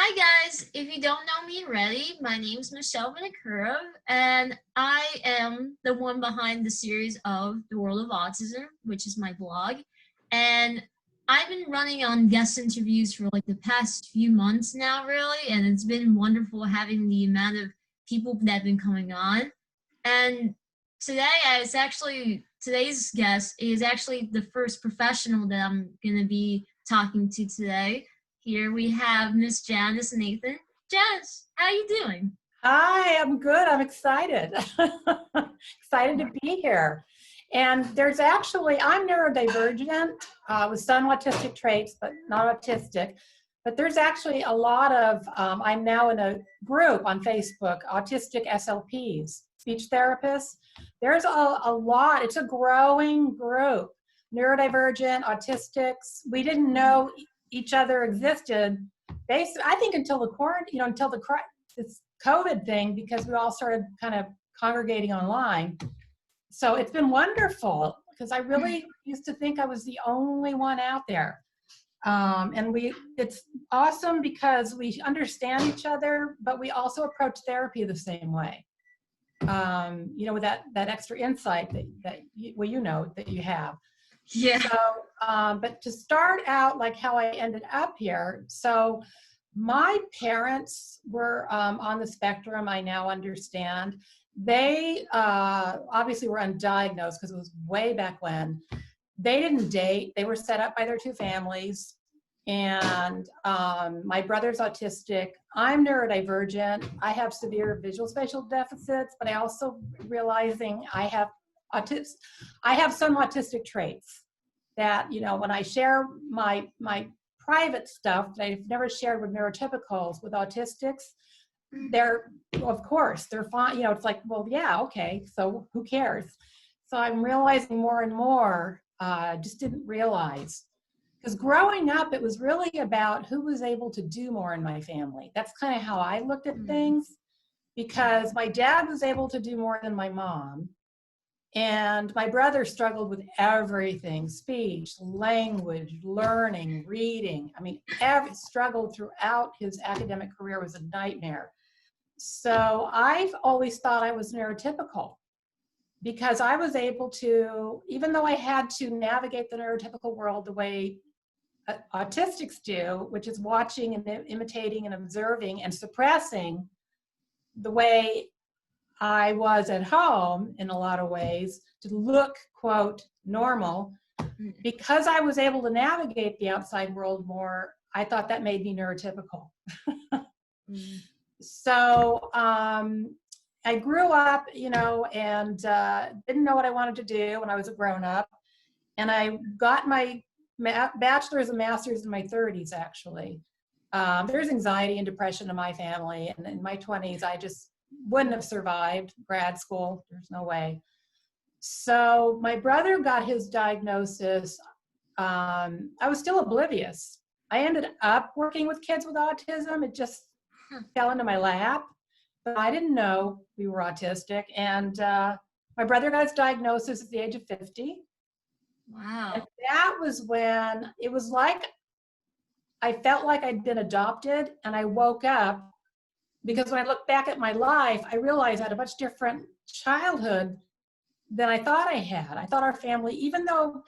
Hi guys, if you don't know me already, my name is Michelle Vinakurov, and I am the one behind the series of the World of Autism, which is my blog. And I've been running on guest interviews for like the past few months now, really, and it's been wonderful having the amount of people that have been coming on. And today's guest is actually the first professional that I'm gonna be talking to today. Here we have Miss Janice Nathan. Janice, how you doing? Hi, I'm good. I'm excited. Excited to be here. And I'm neurodivergent with some autistic traits, but not autistic. But there's actually a lot of, I'm now in a group on Facebook, Autistic SLPs, speech therapists. There's a lot, it's a growing group. Neurodivergent, autistics, we didn't know each other existed, basically, I think until the quarantine, until this COVID thing, because we all started kind of congregating online. So it's been wonderful because I really used to think I was the only one out there. It's awesome because we understand each other, but we also approach therapy the same way. With that extra insight that you have. Yeah. So, but to start out, like how I ended up here. So my parents were on the spectrum, I now understand. They obviously were undiagnosed because it was way back when. They didn't date. They were set up by their two families. And my brother's autistic. I'm neurodivergent. I have severe visual spatial deficits, but I also realizing I have some autistic traits that, when I share my private stuff that I've never shared with neurotypicals, with autistics, they're fine. It's like, well, yeah, okay, so who cares? So I'm realizing more and more, just didn't realize. Because growing up, it was really about who was able to do more in my family. That's kind of how I looked at things, because my dad was able to do more than my mom. And my brother struggled with everything: speech, language, learning, reading. I mean, every struggled throughout his academic career was a nightmare. So I've always thought I was neurotypical because I was able to, even though I had to navigate the neurotypical world the way autistics do, which is watching and imitating and observing and suppressing the way I was at home in a lot of ways to look, quote, normal. Because I was able to navigate the outside world more, I thought that made me neurotypical. So I grew up, and didn't know what I wanted to do when I was a grown-up. And I got my bachelor's and master's in my 30s, actually. There's anxiety and depression in my family. And in my 20s, I just wouldn't have survived grad school. There's no way. So my brother got his diagnosis. I was still oblivious. I ended up working with kids with autism. It just fell into my lap, but I didn't know we were autistic. And my brother got his diagnosis at the age of 50. Wow. And that was when it was like I felt like I'd been adopted, and I woke up. Because when I look back at my life, I realized I had a much different childhood than I thought I had. I thought our family, even though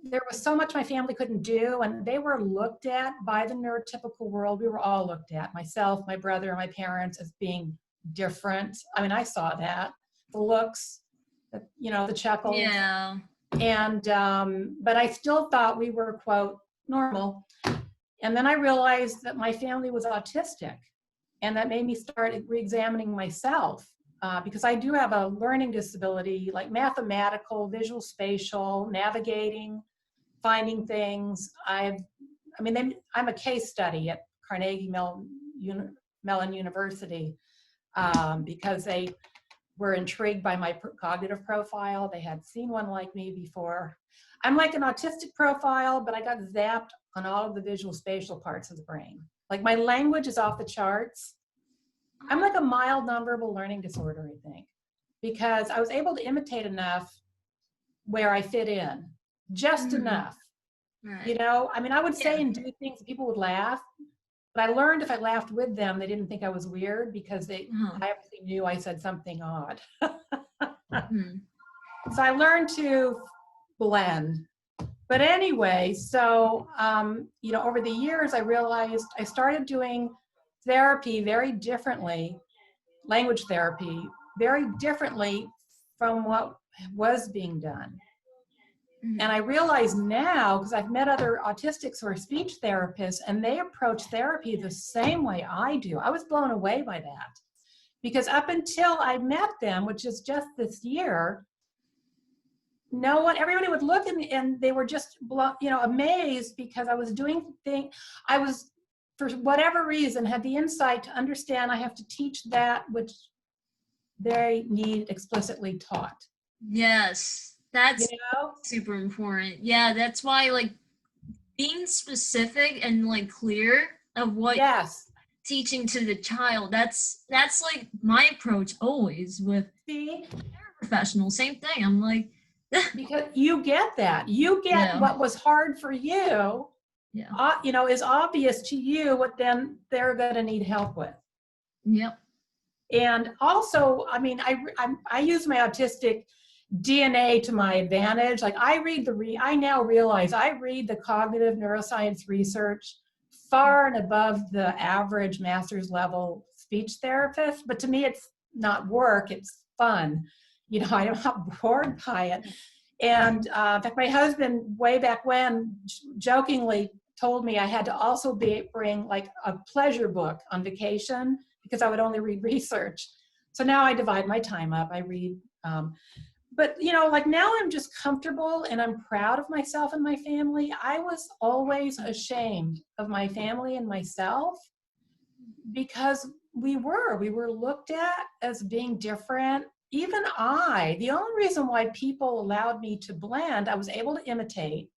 there was so much my family couldn't do, and they were looked at by the neurotypical world, we were all looked at, myself, my brother, and my parents, as being different. I mean, I saw that, the looks, the chuckles. Yeah. And, but I still thought we were, quote, normal. And then I realized that my family was autistic. And that made me start re-examining myself, because I do have a learning disability, like mathematical, visual spatial, navigating, finding things. I'm a case study at Carnegie Mellon University, because they were intrigued by my cognitive profile. They had seen one like me before. I'm like an autistic profile, but I got zapped on all of the visual spatial parts of the brain. Like my language is off the charts. I'm like a mild nonverbal learning disorder, I think, because I was able to imitate enough where I fit in, just enough. Right. I would say and do things that people would laugh, But I learned if I laughed with them, they didn't think I was weird because I Uh-huh. obviously knew I said something odd. Hmm. So I learned to blend. But anyway, so, over the years, I realized I started doing therapy very differently, language therapy, very differently from what was being done. And Hmm. I realize now, because I've met other autistics who are speech therapists, and they approach therapy the same way I do. I was blown away by that. Because up until I met them, which is just this year, everybody would look at me and they were just, amazed because I was doing things, I was, for whatever reason, had the insight to understand I have to teach that which they need explicitly taught. Yes, You that's know? super important. Yeah, that's why like being specific and like clear of what Yes. teaching to the child, that's like my approach always with See? professionals. Same thing. I'm like, Because you get that. You get yeah, what was hard for you, yeah, is obvious to you what then they're going to need help with. yep. And also, I mean, I use my autistic DNA to my advantage. Like I now realize I read the cognitive neuroscience research far and above the average master's level speech therapist. But to me, it's not work, it's fun. I'm not bored by it. And in fact, my husband, way back when, jokingly told me I had to also bring like a pleasure book on vacation because I would only read research. So now I divide my time up. I read, but like now I'm just comfortable and I'm proud of myself and my family. I was always ashamed of my family and myself because we were looked at as being different. Even the only reason why people allowed me to blend, I was able to imitate.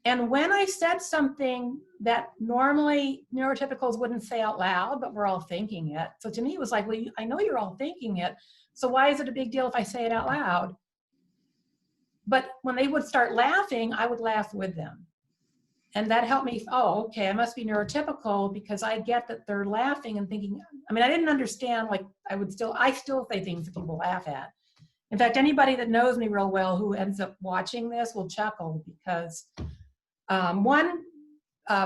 And when I said something that normally neurotypicals wouldn't say out loud, but we're all thinking it. So to me, it was like, well, I know you're all thinking it. So why is it a big deal if I say it out loud? But when they would start laughing, I would laugh with them. And that helped me, oh, okay, I must be neurotypical because I get that they're laughing and thinking, I mean, I didn't understand, like I still say things that people laugh at. In fact, anybody that knows me real well who ends up watching this will chuckle because one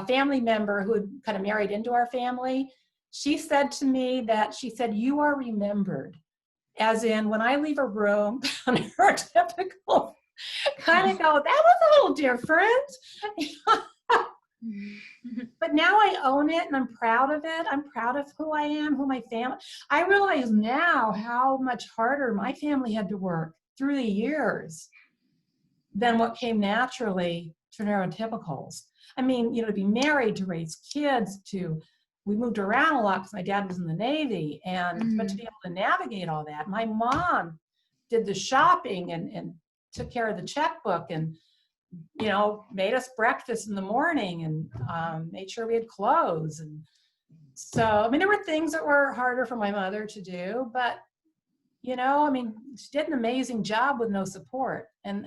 family member who had kind of married into our family, she said to me you are remembered. As in, when I leave a room, neurotypical kind of go, that was a little different. But now I own it and I'm proud of it. I'm proud of who I am, who my family. I realize now how much harder my family had to work through the years than what came naturally to neurotypicals. I mean, to be married, to raise kids, we moved around a lot because my dad was in the Navy, but to be able to navigate all that. My mom did the shopping and took care of the checkbook and made us breakfast in the morning and made sure we had clothes. And so, I mean, there were things that were harder for my mother to do, but I mean, she did an amazing job with no support. And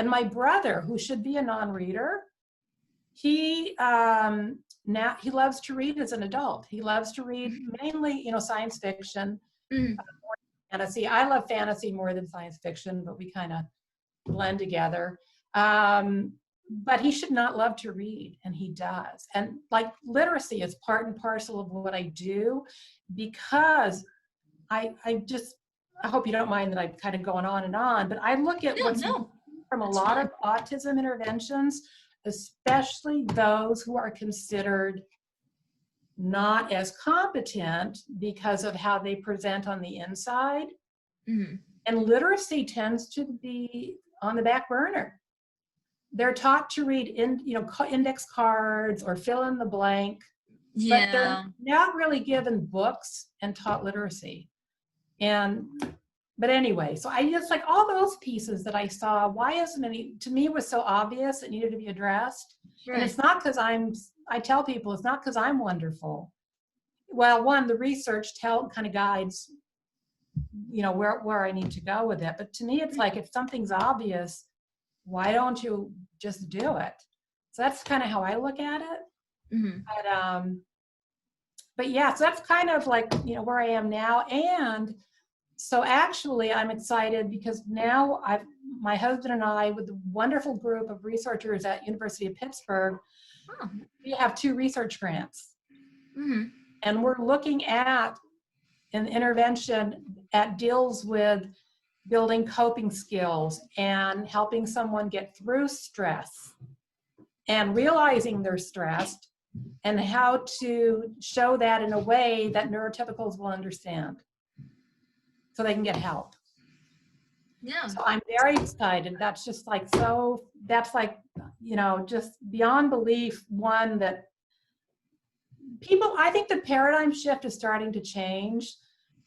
my brother, who should be a non-reader, he loves to read as an adult. He loves to read mainly, science fiction, fantasy. I love fantasy more than science fiction, but we kind of blend together. But he should not love to read, and he does. And like literacy is part and parcel of what I do, because I hope you don't mind that I'm kind of going on and on, but I look at from a lot of autism interventions, especially those who are considered not as competent because of how they present on the inside. Mm-hmm. And literacy tends to be on the back burner. They're taught to read index cards or fill in the blank, but they're not really given books and taught literacy. But anyway, so I just like all those pieces that I saw, why isn't any, to me was so obvious it needed to be addressed. Right. And it's not because I tell people it's not because I'm wonderful. Well, one, the research kind of guides, where I need to go with it. But to me, it's like, if something's obvious, why don't you just do it? So that's kind of how I look at it. But yeah, so that's kind of like, you know, where I am now. And so actually I'm excited because now my husband and I, with a wonderful group of researchers at University of Pittsburgh, we have 2 research grants. And we're looking at an intervention that deals with building coping skills and helping someone get through stress and realizing they're stressed and how to show that in a way that neurotypicals will understand so they can get help. Yeah. So I'm very excited. That's just like, so that's like, you know, just beyond belief, one that people, I think the paradigm shift is starting to change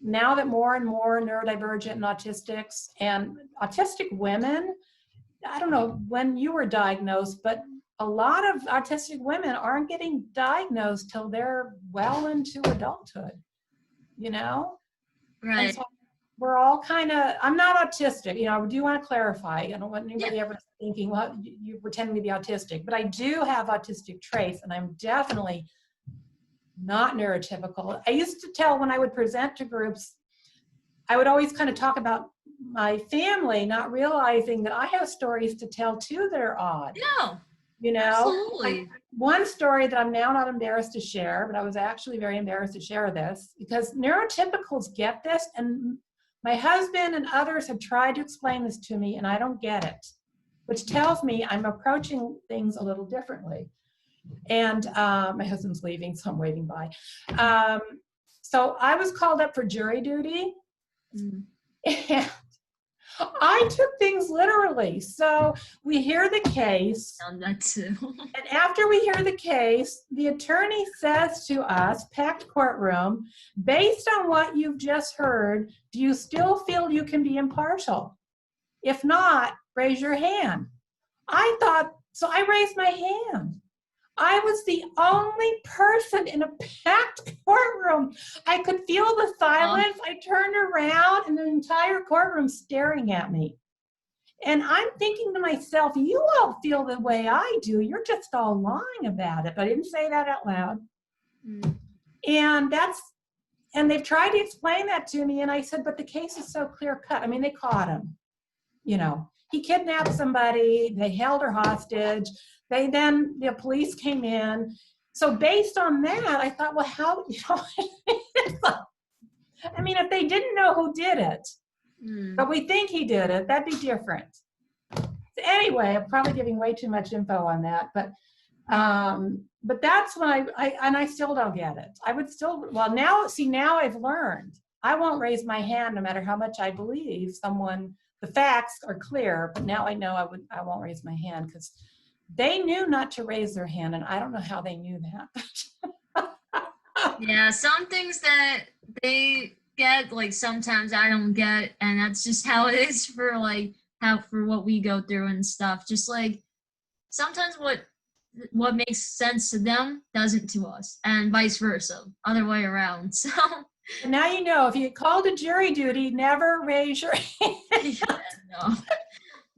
now that more and more neurodivergent and autistics and autistic women, I don't know when you were diagnosed, but a lot of autistic women aren't getting diagnosed till they're well into adulthood, you know? Right. And so we're all kind of, I'm not autistic, you know, I do want to clarify. I don't want anybody ever thinking, well, you're pretending to be autistic, but I do have autistic traits and I'm definitely not neurotypical. I used to tell when I would present to groups, I would always kind of talk about my family, not realizing that I have stories to tell too that are odd. No. You know, Absolutely. One story that I'm now not embarrassed to share, but I was actually very embarrassed to share this because neurotypicals get this, and my husband and others have tried to explain this to me, and I don't get it, which tells me I'm approaching things a little differently. And my husband's leaving, so I'm waving by. So I was called up for jury duty, and I took things literally. So we hear the case. Found that too. And after we hear the case, the attorney says to us, packed courtroom, based on what you've just heard, do you still feel you can be impartial? If not, raise your hand. I thought, so I raised my hand. I was the only person in a packed courtroom. I could feel the silence. I turned around and the entire courtroom staring at me. And I'm thinking to myself, you all feel the way I do. You're just all lying about it. But I didn't say that out loud. And they've tried to explain that to me. And I said, but the case is so clear cut. I mean, they caught him. You know, he kidnapped somebody. They held her hostage. The police came in. So based on that, I thought, well, how, you know, I mean, if they didn't know who did it, but we think he did it, that'd be different. So anyway, I'm probably giving way too much info on that, but that's when I still don't get it. I would still, well, now I've learned. I won't raise my hand no matter how much I believe someone, the facts are clear, but now I know I won't raise my hand because they knew not to raise their hand, and I don't know how they knew that. Yeah, some things that they get, like sometimes I don't get, and that's just how it is for what we go through and stuff. Just like sometimes what makes sense to them doesn't to us, and vice versa, other way around. So and now you know, if you get called to jury duty, never raise your hand.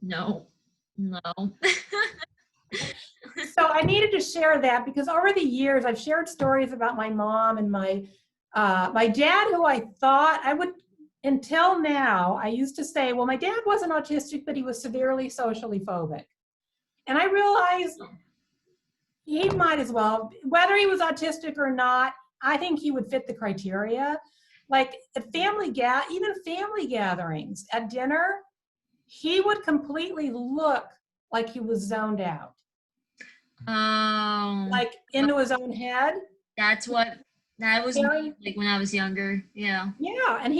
No. So I needed to share that because over the years I've shared stories about my mom and my dad, who I thought I would, until now, I used to say, well, my dad wasn't autistic, but he was severely socially phobic. And I realized he might as well, whether he was autistic or not, I think he would fit the criteria. Like at even family gatherings, at dinner, he would completely look like he was zoned out. Like into his own head. That was me, like when I was younger. Yeah. Yeah, and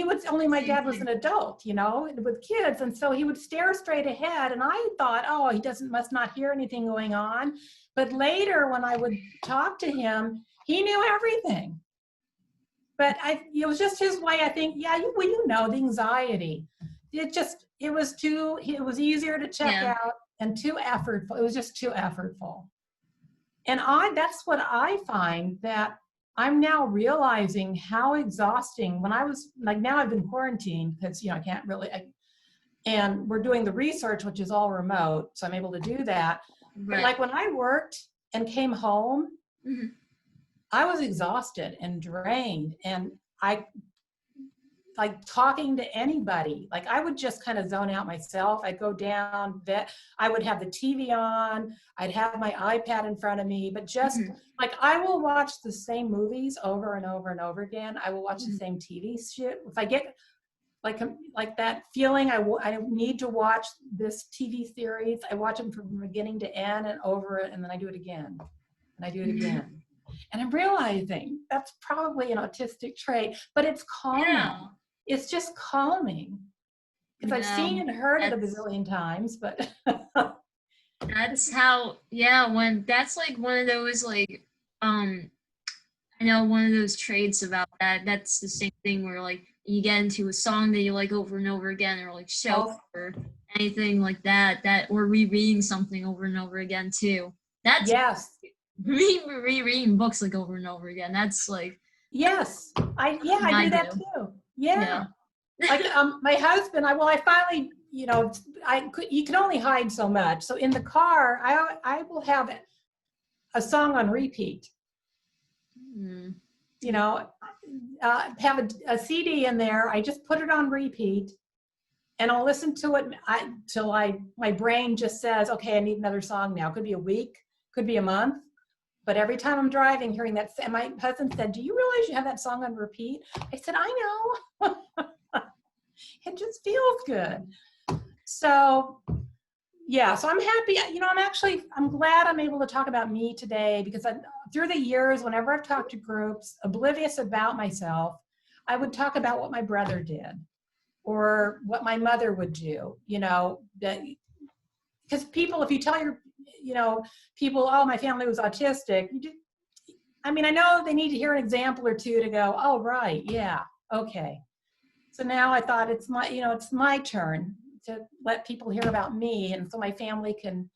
my dad was an adult, you know, with kids, and so he would stare straight ahead, and I thought, oh, he must not hear anything going on. But later, when I would talk to him, he knew everything. But it was just his way. I think, you know, the anxiety. It was easier to check out and too effortful. It was just too effortful. And that's what I find, that I'm now realizing how exhausting when I was, like now I've been quarantined because, you know, I can't really, and we're doing the research, which is all remote. So I'm able to do that. Right. But like when I worked and came home, I was exhausted and drained, and I, like, talking to anybody, like, I would just kind of zone out myself. I'd go down, I would have the TV on, I'd have my iPad in front of me, but just like, I will watch the same movies over and over and over again. I will watch the same TV shit. If I get like that feeling, I need to watch this TV series, I watch them from beginning to end and over it, and then I do it again, and I do it again. And I'm realizing that's probably an autistic trait, but it's calming. Yeah. It's just calming. Because I've seen and heard it a bazillion times, but that's how, when that's like one of those, like, I know one of those traits about that's the same thing where, like, you get into a song that you like over and over again, or like show or anything like that, or rereading something over and over again too. That's yes. Rereading books like over and over again. That's like, yes, I do that too. Yeah. Like my husband, I finally, you can only hide so much. So in the car, I will have a song on repeat. You know, have a CD in there. I just put it on repeat, and I'll listen to it till my brain just says, okay, I need another song now. Could be a week, could be a month. But every time I'm driving, hearing that, and my husband said, do you realize you have that song on repeat? I said, I know. It just feels good. So, yeah, so I'm happy. I'm glad I'm able to talk about me today, because through the years, whenever I've talked to groups, oblivious about myself, I would talk about what my brother did or what my mother would do, because people, if you tell people, oh, my family was autistic, I know they need to hear an example or two to go, oh, right, yeah, okay. So now I thought it's my turn to let people hear about me, and so my family can,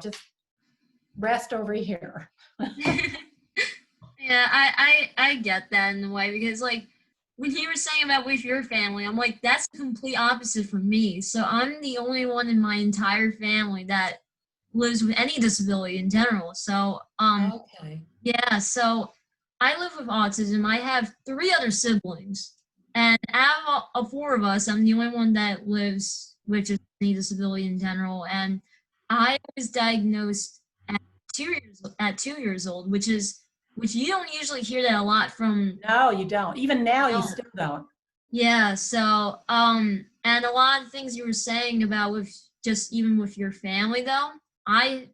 just rest over here. Yeah, I get that in a way, because like when you were saying about with your family, I'm like, that's the complete opposite for me. So I'm the only one in my entire family that lives with any disability in general. So Okay. yeah, so I live with autism. I have 3 other siblings, and out of 4 of us, I'm the only one that lives with just any disability in general. And I was diagnosed at 2 years old, which you don't usually hear that a lot from. No, you don't. Even now, you still don't. Yeah. So and a lot of things you were saying about even with your family, though, I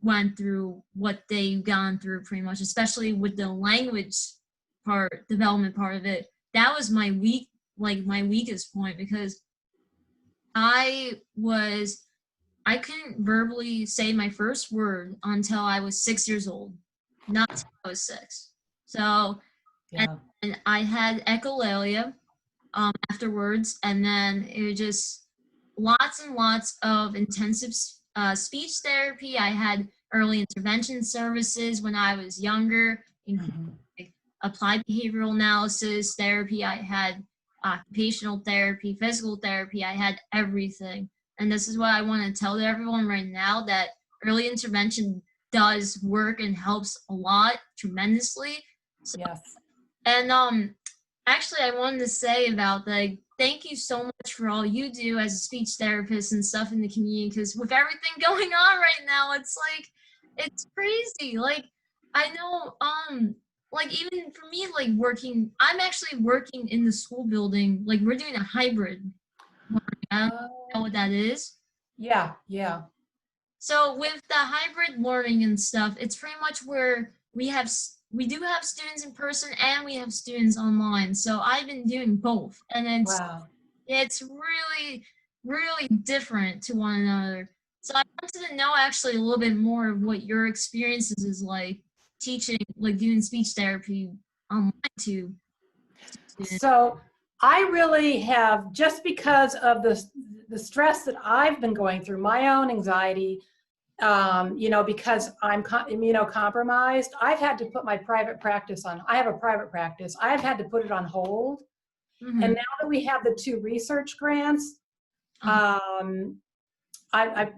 went through what they've gone through pretty much, especially with the language development part of it. That was my weakest point, because I couldn't verbally say my first word until I was 6 years old, not until I was 6. So, yeah. and I had echolalia afterwards, and then it was just lots and lots of intensive speech therapy. I had early intervention services when I was younger, including applied behavioral analysis therapy. I had occupational therapy, physical therapy. I had everything. And this is what I want to tell everyone right now, that early intervention does work and helps a lot, tremendously. So, yes. And actually, I wanted to say about thank you so much for all you do as a speech therapist and stuff in the community, because with everything going on right now, it's crazy. Like, I know, like, even for me, like, I'm actually working in the school building. Like, we're doing a hybrid. I don't know what that is. Yeah. So with the hybrid learning and stuff, it's pretty much where we do have students in person and we have students online. So I've been doing both, and it's really, really different to one another. So I wanted to know actually a little bit more of what your experiences is like teaching, like doing speech therapy online to students. So I really have, just because of the stress that I've been going through, my own anxiety, because I'm immunocompromised, I've had to put my private practice on. I have a private practice. I've had to put it on hold. And now that we have the 2 research grants, I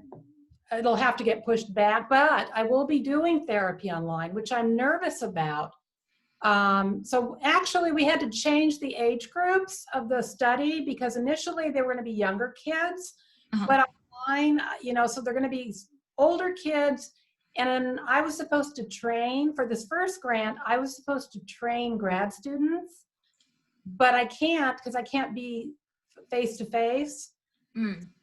it'll have to get pushed back, but I will be doing therapy online, which I'm nervous about. So actually we had to change the age groups of the study because initially they were going to be younger kids, but online, so they're going to be older kids. And then I was supposed to train for this first grant, I was supposed to train grad students, but I can't because I can't be face-to-face.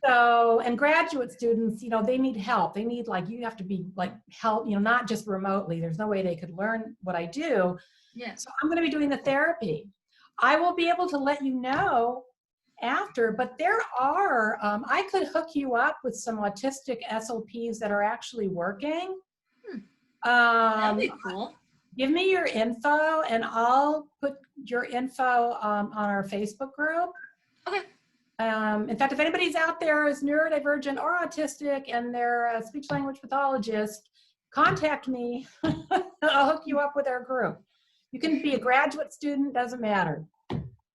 So, and graduate students, they need help. They need, like, you have to be like help, not just remotely. There's no way they could learn what I do. Yeah. So I'm going to be doing the therapy. I will be able to let you know after, but there are, I could hook you up with some autistic SLPs that are actually working. That'd be cool. Give me your info and I'll put your info on our Facebook group. Okay. In fact, if anybody's out there is neurodivergent or autistic and they're a speech language pathologist, contact me. I'll hook you up with our group. You can be a graduate student, doesn't matter.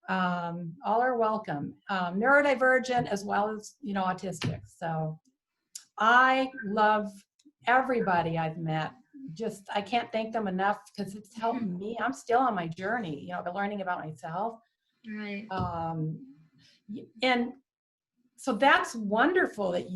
All are welcome. Neurodivergent as well as, autistic. So I love everybody I've met. Just, I can't thank them enough because it's helped me. I'm still on my journey, learning about myself. Right. And so that's wonderful that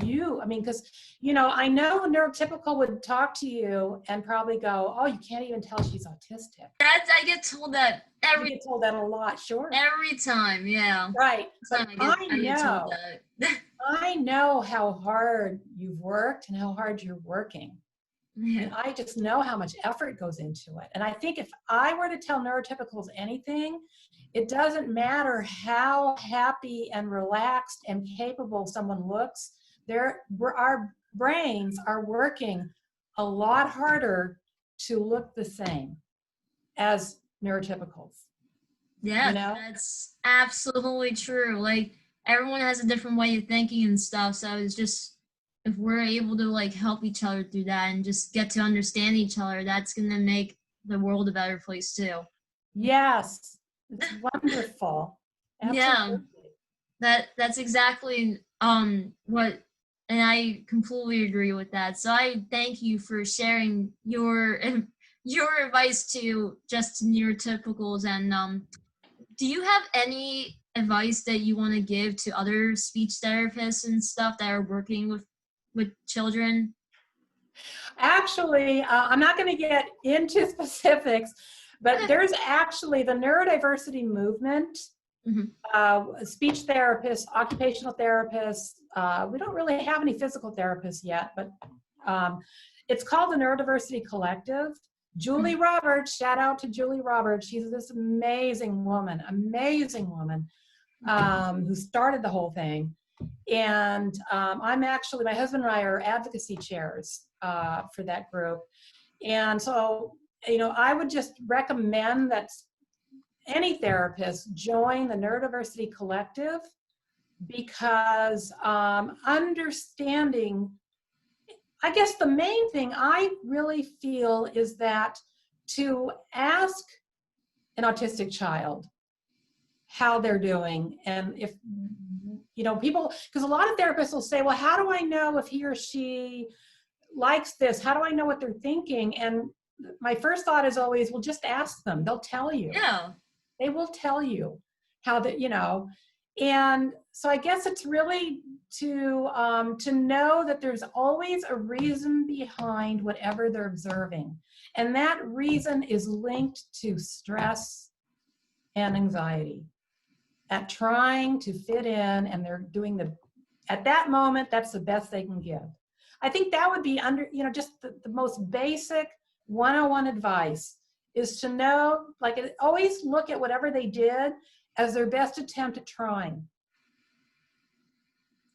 because, I know a neurotypical would talk to you and probably go, oh, you can't even tell she's autistic. I get told that you get told that a lot, sure. Every time, yeah. Right. But I know how hard you've worked and how hard you're working. Yeah. And I just know how much effort goes into it. And I think if I were to tell neurotypicals anything, it doesn't matter how happy and relaxed and capable someone looks, our brains are working a lot harder to look the same as neurotypicals. Yeah, that's absolutely true. Like, everyone has a different way of thinking and stuff, so it's just, if we're able to like help each other through that and just get to understand each other, that's going to make the world a better place too. Yes, it's wonderful. Absolutely. Yeah, that's exactly what, and I completely agree with that. So I thank you for sharing your advice to just neurotypicals. And do you have any advice that you want to give to other speech therapists and stuff that are working with children? Actually, I'm not going to get into specifics, but there's actually the neurodiversity movement, speech therapists, occupational therapists. We don't really have any physical therapists yet, but it's called the Neurodiversity Collective. Julie Roberts, shout out to Julie Roberts. She's this amazing woman who started the whole thing. And I'm actually, my husband and I are advocacy chairs for that group. And so, I would just recommend that any therapist join the Neurodiversity Collective because understanding, I guess the main thing I really feel is that to ask an autistic child how they're doing, and if, people, because a lot of therapists will say, well, how do I know if he or she likes this? How do I know what they're thinking? And my first thought is always, well, just ask them. They'll tell you. Yeah. They will tell you how that, and so I guess it's really to know that there's always a reason behind whatever they're observing. And that reason is linked to stress and anxiety at trying to fit in, and they're doing at that moment, that's the best they can give. I think that would be just the most basic 101 advice is to know, always look at whatever they did as their best attempt at trying.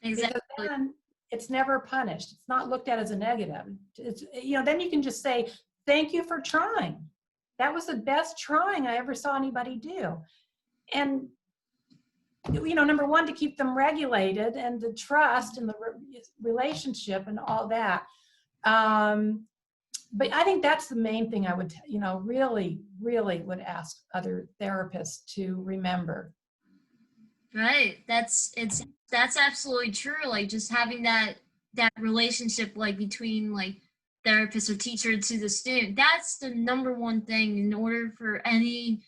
Exactly. Because then it's never punished. It's not looked at as a negative. It's, then you can just say, thank you for trying. That was the best trying I ever saw anybody do. And, number one, to keep them regulated and to trust in the relationship and all that. But I think that's the main thing I would, really, really would ask other therapists to remember. Right. That's absolutely true. Like, just having that that relationship like between like therapist or teacher to the student. That's the number one thing in order for any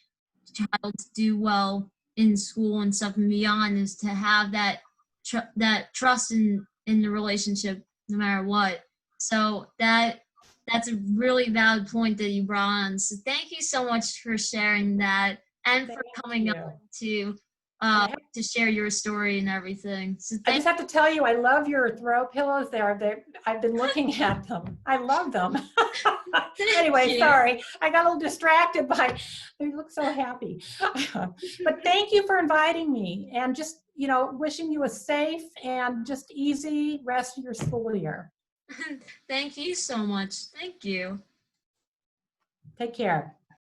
child to do well in school and stuff and beyond, is to have that that trust in the relationship no matter what. So that's a really valid point that you brought on. So thank you so much for sharing that and for Thank coming you. on to And I to share your story and everything. So I just have to tell you, I love your throw pillows there. I've been looking at them. I love them. Anyway, you. sorry. I got a little distracted by, they look so happy. But thank you for inviting me, and just, you know, wishing you a safe and just easy rest of your school year. Thank you so much. Thank you. Take care.